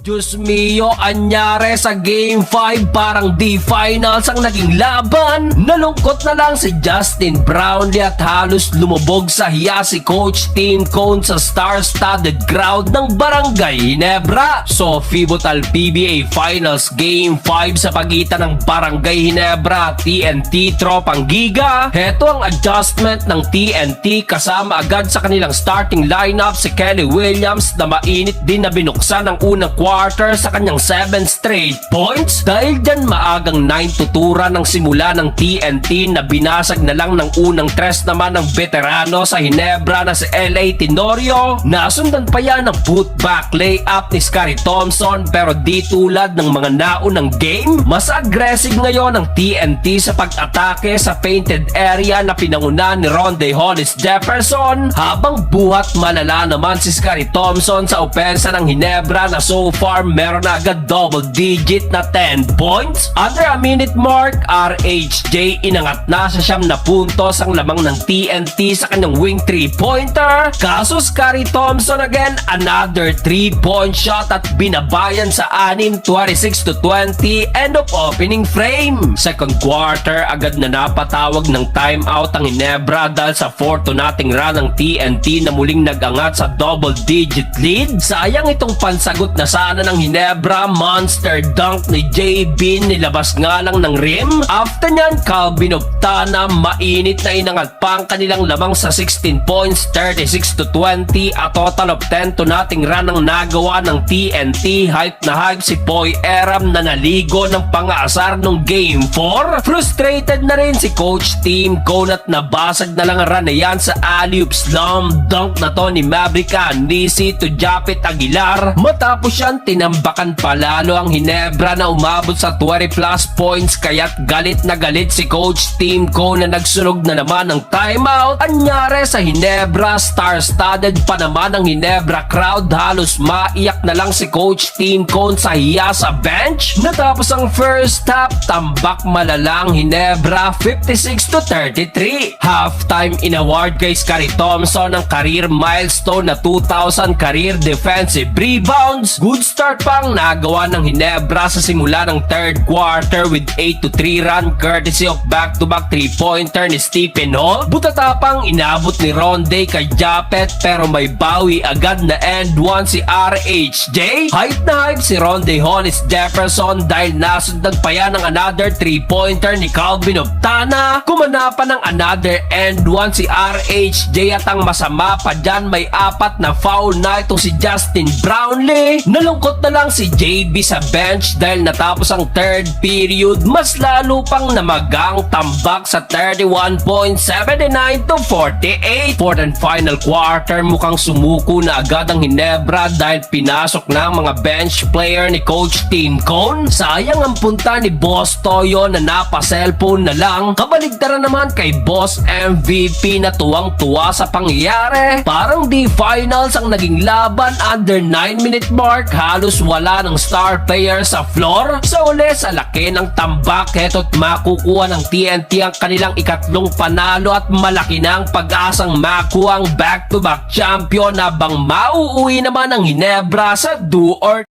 Diyos mio, anyare sa Game 5 parang di finals ang naging laban. Nalungkot na lang si Justin Brownlee at halos lumubog sa hiya si Coach Tim Cone sa star-studded crowd ng Barangay Ginebra. So, pivotal PBA Finals Game 5 sa pagitan ng Barangay Ginebra at TNT Tropang Giga. Heto ang adjustment ng TNT kasama agad sa kanilang starting lineup si Kelly Williams na mainit din na binuksan ng unang quarter sa kanyang 7 straight points. Dahil dyan maagang 9 tuturan ng simula ng TNT na binasag na lang ng unang tres naman ng veterano sa Ginebra na si LA Tenorio. Nasundan pa yan ng putback layup ni Scottie Thompson pero di tulad ng mga naunang game. Mas aggressive ngayon ng TNT sa pag-atake sa painted area na pinanguna ni Rondae Hollis Jefferson, habang buhat malala naman si Scottie Thompson sa opensa ng Ginebra na so far meron na agad double digit na 10 points. Under a minute mark, RHJ inangat na sa 9 na puntos ang lamang ng TNT sa kanyang wing 3-pointer. Kaso Scottie Thompson again, another 3-point shot at binabayan sa 6, 26-20 end of opening frame. Second quarter, agad na napatawag ng timeout ang Ginebra dahil sa 4-0 run ng TNT na muling nagangat sa double digit lead. Sayang itong pansagot na sana ng Ginebra. Monster dunk ni JB, nilabas nga lang ng rim. After nyan, Calvin Optana mainit na inangat pa ang kanilang lamang sa 16 points, 36-20. A total of 10-0 run ang nagawa ng TNT. Hype na hype si Poy Eram na naligo ng pang-aasar nung Game 4. Frustrated na rin si Coach Tim Cone at nabasag na lang ang run na yan sa alley-oop slam dunk na to ni Maverick Anisi to Japet Aguilar. Matapos yan, tinambakan palalo ang Ginebra na umabot sa 20 plus points, kaya't galit na galit si Coach Tim Cone na nagsunog na naman ng timeout. Anyare sa Ginebra, star-studded pa naman ang Ginebra crowd, halos maiyak na lang si Coach Tim Cone sa hiya sa bench. Natapos ang first half, tambak malalang Ginebra 56-33. Halftime inaward kay Scottie Thompson ang career milestone na 2,000 career defensive rebounds. Good start pang nagawa ng Ginebra sa simula ng third quarter with 8-3 run courtesy of back-to-back 3-pointer ni Stephen Hall. Butatapang inabot ni Rondae kay Japet pero may bawi agad na end one si RHJ. Hype na hype si Rondae Hollis Jefferson dahil nasundan pa yan ng another 3-pointer ni Calvin Optana. Kumana pa ng another end one si RHJ at ang masama pa dyan, may 4 na foul na itong si Justin Brownlee. Nalungkot na lang si JB sa bench dahil natapos ang third period, mas lalo pang namagang tambak sa 31.79-48. Fourth and final quarter, mukhang sumuko na agad ang Ginebra dahil pinasok na ang mga bench player ni Coach Tim Cone. Sayang ang punta ni Boss Toyo na napa-cellphone na lang. Kabaligtaran naman kay Boss MVP na tuwang-tuwa sa pangyayari. Parang di finals ang naging laban. Under 9-minute mark, halos wala ng star player sa floor. Sa uli, sa laki ng tambak, heto't makukuha ng TNT ang kanilang ikatlong panalo at malaki na ang pag-asang makuha ang back-to-back champion habang mauuwi naman ang Ginebra sa do or